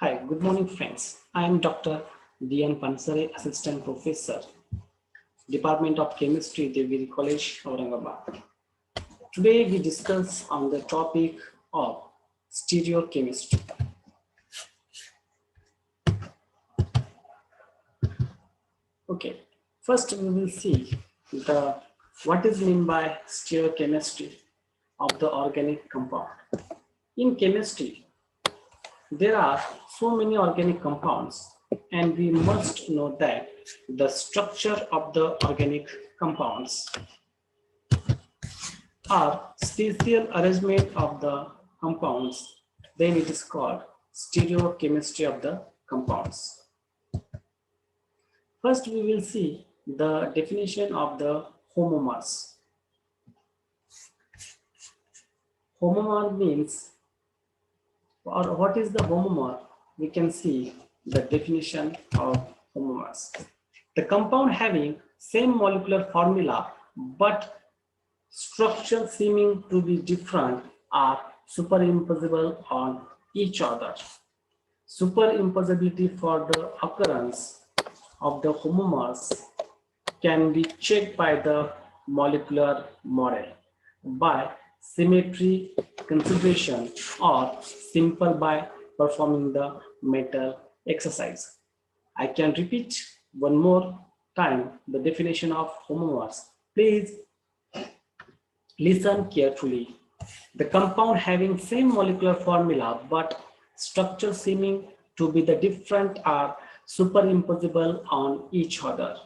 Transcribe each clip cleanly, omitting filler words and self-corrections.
Hi, good morning friends. I am Dr. DN Pansare, Assistant Professor, Department of Chemistry, Devi College, Aurangabad. Today we discuss on the topic of stereochemistry. Okay, first we will see what is meant by stereochemistry of the organic compound. In chemistry, there are so many organic compounds, and we must know that the structure of the organic compounds are spatial arrangement of the compounds. Then it is called stereochemistry of the compounds. First, we will see the definition of the homomers. Homomer means, or what is the homomer? We can see the definition of homomers. The compound having same molecular formula but structure seeming to be different are superimposable on each other. Superimposability for the occurrence of the homomers can be checked by the molecular model by symmetry consideration or simple by performing the metal exercise. I can repeat one more time the definition of homomers. Please listen carefully. The compound having same molecular formula but structure seeming to be the different are superimposable on each other.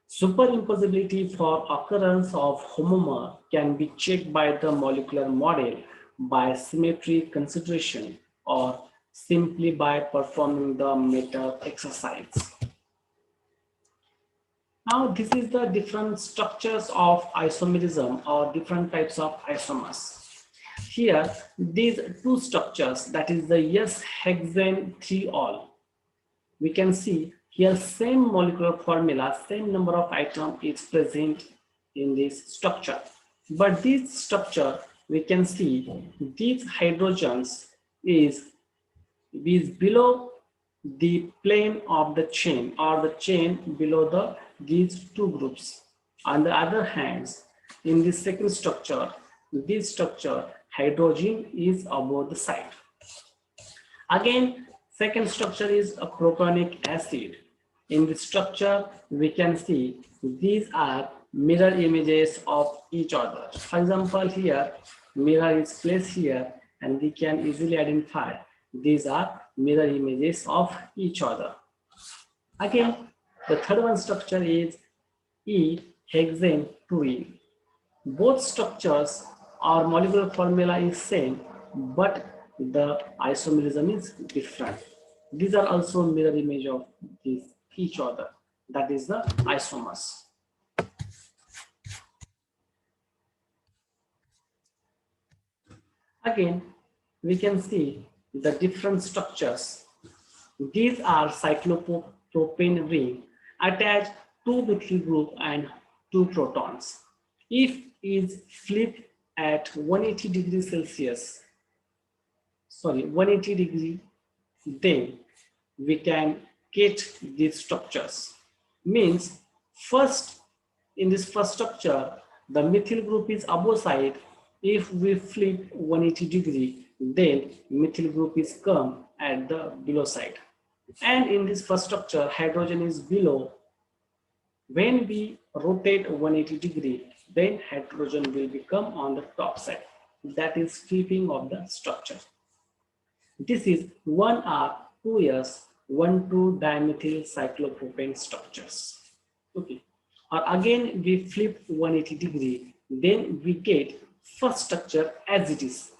Superimposability for occurrence of homomer can be checked by the molecular model by symmetry consideration or simply by performing the metal exercise. Now this is the different structures of isomerism or different types of isomers. Here, these two structures, that is the S-hexane 3-ol, we can see here same molecular formula, same number of atoms is present in this structure. But this structure, we can see these hydrogens is below the plane of the chain or the chain below these two groups. On the other hand, in the second structure, this structure hydrogen is above the side. Again, second structure is a propionic acid. In the structure, we can see these are mirror images of each other. For example, here mirror is placed here and we can easily identify these are mirror images of each other. Again, the third one structure is E-hexane 2E. Both structures, our molecular formula is same, but the isomerism is different. These are also mirror image of each other. That is the isomers. Again, we can see the different structures. These are cyclopropane ring attached two methyl group and two protons. If is flipped at 180 degrees Celsius, 180 degree, then we can get these structures. Means first, in this first structure, the methyl group is above side. If we flip 180 degree, then methyl group is come at the below side. And in this first structure, hydrogen is below. When we rotate 180 degree, then hydrogen will become on the top side. That is flipping of the structure. This is 1R, 2S, 1,2-dimethyl cyclopropane structures. Okay. Or again, we flip 180 degree, then we get first structure as it is.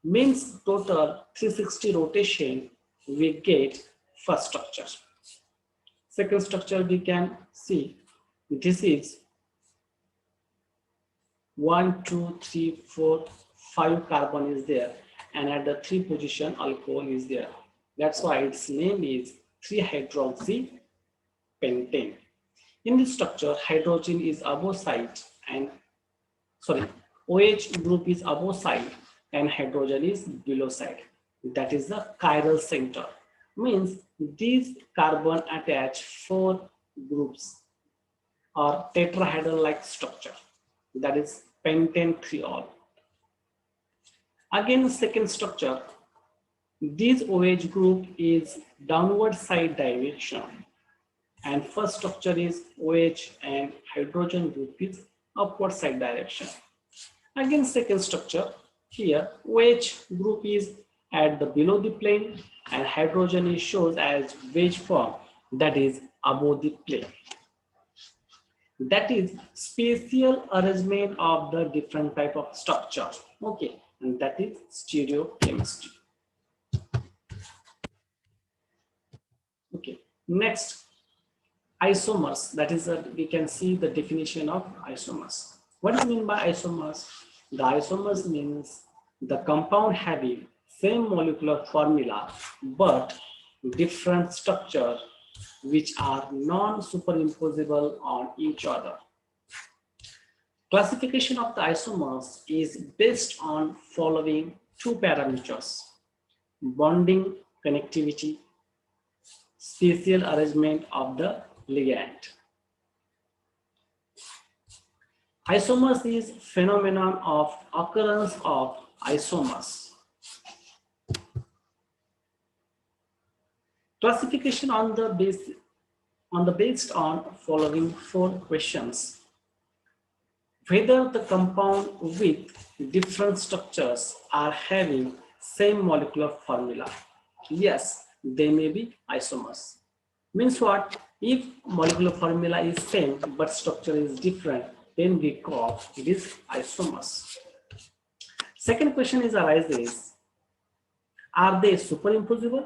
Means total 360 rotation, we get first structure. Second structure we can see, this is 1, 2, 3, 4, 5 carbon is there, and at the 3 position alcohol is there. That's why its name is 3-hydroxy pentane. In this structure, hydrogen is above side and OH group is above side and hydrogen is below side. That is the chiral center. Means these carbon attach 4 groups or tetrahedral-like structure, that is pentane 3-ol. Again, second structure, this OH group is downward side direction, and first structure is OH and hydrogen group is upward side direction. Again, second structure, here OH group is at the below the plane and hydrogen is shows as wedge form, that is above the plane. That is spatial arrangement of the different type of structure. Okay, and that is stereochemistry. Okay, next, isomers. That is, we can see the definition of isomers. What do you mean by isomers? The isomers means the compound having same molecular formula but different structure which are non-superimposable on each other. Classification of the isomers is based on following 2 parameters: bonding connectivity, spatial arrangement of the ligand. Isomers is phenomenon of occurrence of isomers. Classification on the based on following 4 questions: whether the compound with different structures are having same molecular formula. Yes, they may be isomers. Means what? If molecular formula is same but structure is different, then we call it is isomers. Second question is arises: are they superimposable?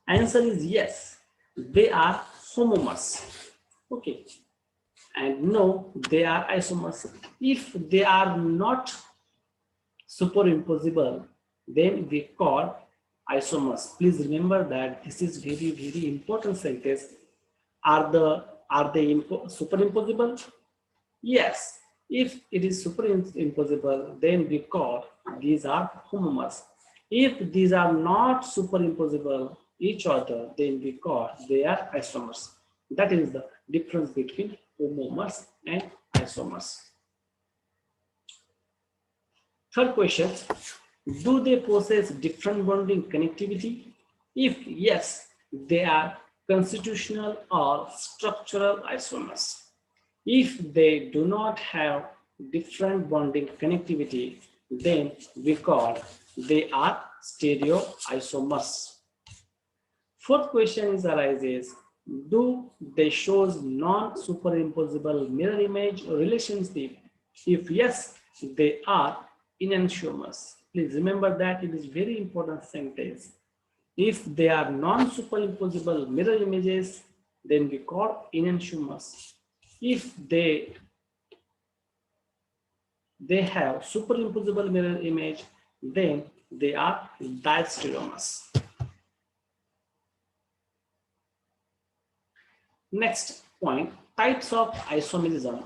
Answer is yes, they are homomers. Okay, and no, they are isomers. If they are not superimposable, then we call isomers. Please remember that this is very, very important sentence. Are they superimposable? Yes. If it is superimposable, then we call these are homomers. If these are not superimposable each other, then we call they are isomers. That is the difference between homomers and isomers. Third question: do they possess different bonding connectivity? If yes, they are constitutional or structural isomers. If they do not have different bonding connectivity, then we call they are stereoisomers. Fourth question is arises: do they show non-superimposable mirror image relationship? If yes, they are enantiomers. Please remember that it is very important sentence. If they are non-superimposable mirror images, then we call enantiomers. If they have superimposable mirror image, then they are diastereomers. Next point, types of isomerism.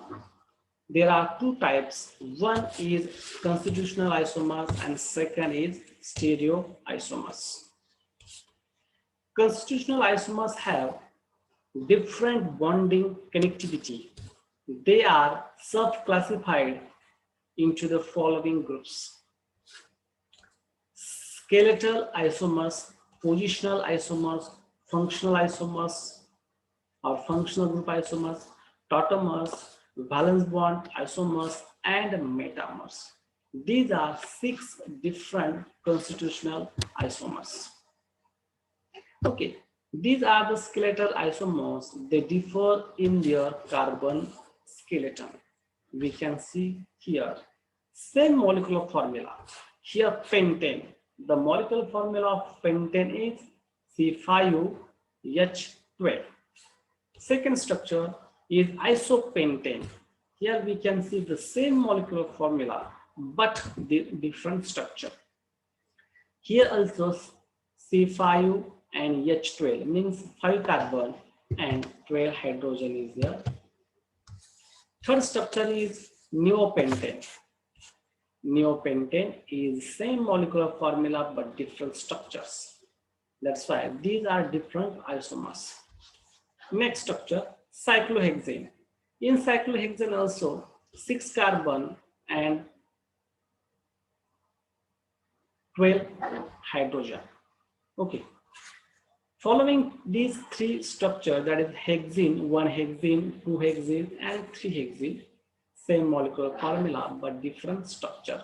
There are 2 types. One is constitutional isomers and second is stereoisomers. Constitutional isomers have different bonding connectivity. They are sub-classified into the following groups: skeletal isomers, positional isomers, functional isomers or functional group isomers, tautomers, valence bond isomers, and metamers. These are 6 different constitutional isomers. Okay, these are the skeletal isomers. They differ in their carbon skeleton. We can see here same molecular formula. Here pentane. The molecular formula of pentane is C5H12. Second structure is isopentane. Here we can see the same molecular formula but the different structure. Here also C5 and H12 means 5 carbon and 12 hydrogen is there. Third structure is neopentane. Neopentane is same molecular formula but different structures. That's why these are different isomers. Next structure, cyclohexane. In cyclohexane also 6 carbon and 12 hydrogen. Okay. Following these three structures, that is hexene, 1 hexene, 2 hexene, and 3 hexene, same molecular formula but different structure.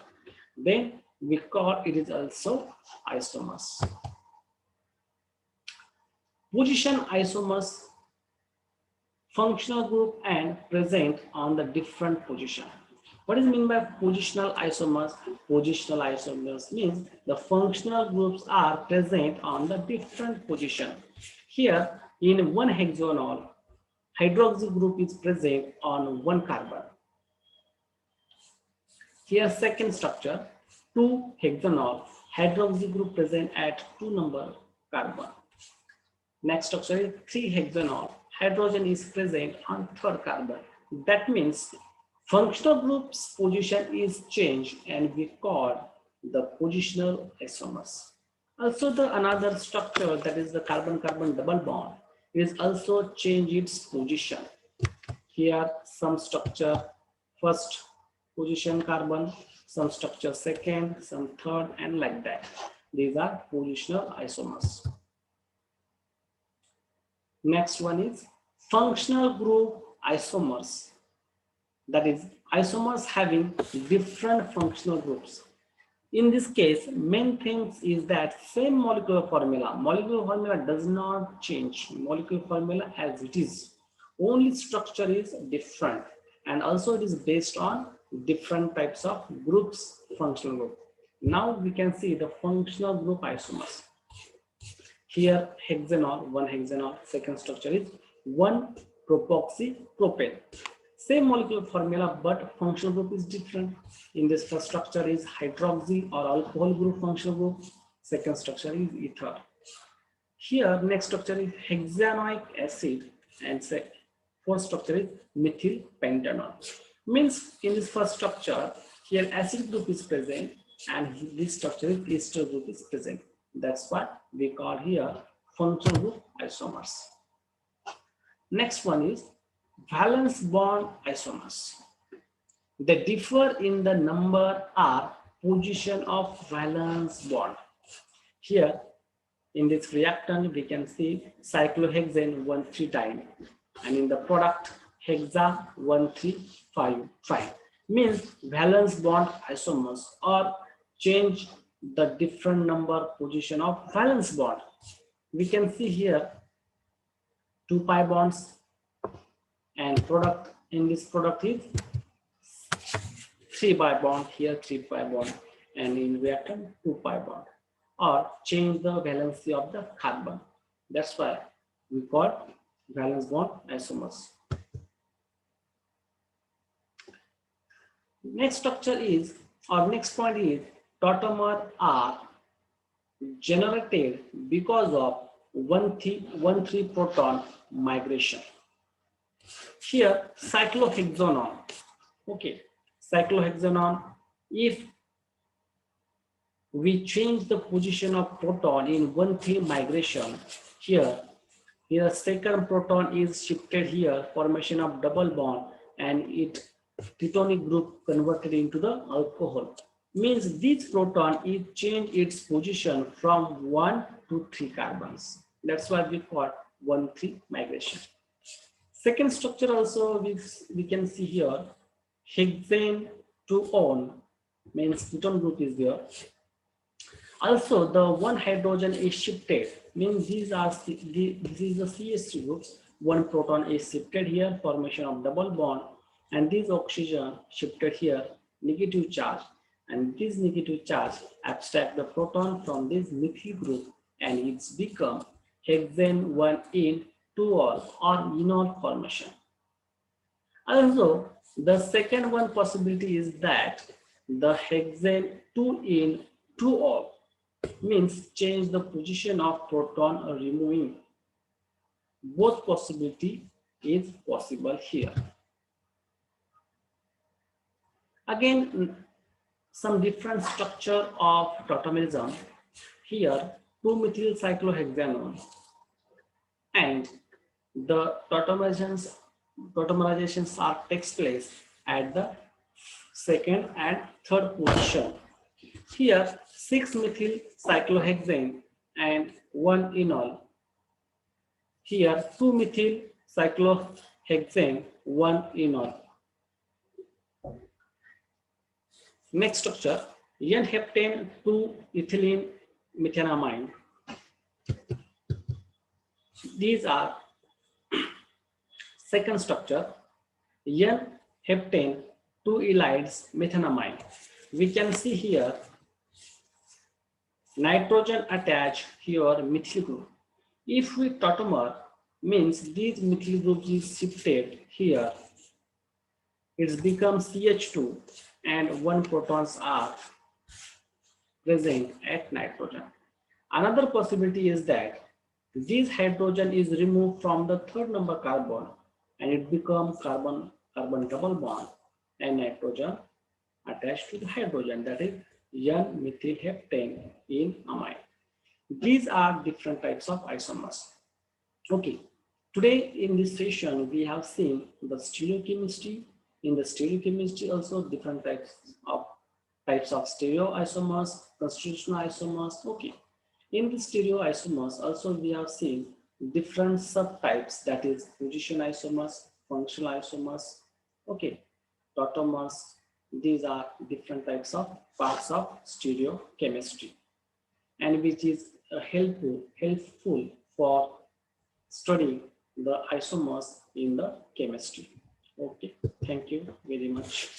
Then we call it is also isomers. Position isomers, functional group and present on the different position. What is meant by positional isomers? Positional isomers means the functional groups are present on the different position. Here in one hexanol, hydroxy group is present on 1 carbon. Here second structure, 2 hexanol, hydroxy group present at 2 number carbon. Next structure is 3 hexanol, hydrogen is present on 3rd carbon. That means functional group's position is changed and we call the positional isomers. Also the another structure, that is the carbon-carbon double bond, is also change its position. Here some structure first position carbon, some structure second, some third, and like that. These are positional isomers. Next one is functional group isomers. That is isomers having different functional groups. In this case, main things is that same molecular formula. Molecular formula does not change. Molecular formula as it is. Only structure is different. And also it is based on different types of groups, functional group. Now we can see the functional group isomers. Here hexanol, 1 hexanol, second structure is 1 propoxypropane. Same molecular formula but functional group is different. In this first structure is hydroxy or alcohol group functional group. Second structure is ether. Here next structure is hexanoic acid and fourth structure is methyl pentanol. Means in this first structure here acid group is present and this structure is ester group is present. That's what we call here functional group isomers. Next one is valence bond isomers. They differ in the number or position of valence bond. Here in this reactant we can see cyclohexane 1,3 time and in the product hexa 1,3,5 means valence bond isomers or change the different number position of valence bond. We can see here 2 pi bonds and product in this product is 3 pi bond, here 3 pi bond, and in reactant 2 pi bond, or change the valency of the carbon. That's why we call valence bond isomers. Next structure is, or next point is, tautomers are generated because of 1,3 proton migration. Here cyclohexanol, okay, cyclohexanol, if we change the position of proton in 1,3 migration, here second proton is shifted here, formation of double bond, and it ketonic group converted into the alcohol. Means this proton is change its position from 1 to 3 carbons. That's why we call 1,3 migration. Second structure also we can see here hexane 2-on means ketone group is there. Also the 1 hydrogen is shifted, means this is the CH3 groups. 1 proton is shifted here, formation of double bond, and this oxygen shifted here, negative charge, and this negative charge abstract the proton from this methyl group and it's become hexane 1 in 2-ol or enol formation. Also the second one possibility is that the hexane 2 in 2-ol means change the position of proton or removing. Both possibility is possible here. Again, some different structure of tautomerism. Here 2-methyl cyclohexanone, and the tautomerizations are takes place at the second and third position. Here 6-methyl cyclohexane and 1 enol. Here 2-methyl cyclohexane, 1 enol. Next structure, N-heptane 2-ethylene methenamine. These are second structure, N-heptane 2-ylides methenamine. We can see here nitrogen attached here methyl group. If we tautomer, means these methyl groups is shifted here. It becomes CH2 and 1 protons are present at nitrogen. Another possibility is that this hydrogen is removed from the third number carbon and it becomes carbon double bond and nitrogen attached to the hydrogen, that is N-methylheptane in amine. These are different types of isomers. Okay, today in this session we have seen the stereochemistry. In the stereochemistry also different types of stereoisomers, constitutional isomers. Okay, in the stereoisomers also we have seen different subtypes, that is position isomers, functional isomers, okay, tautomers. These are different types of parts of stereochemistry, and which is helpful for studying the isomers in the chemistry. Okay, thank you very much.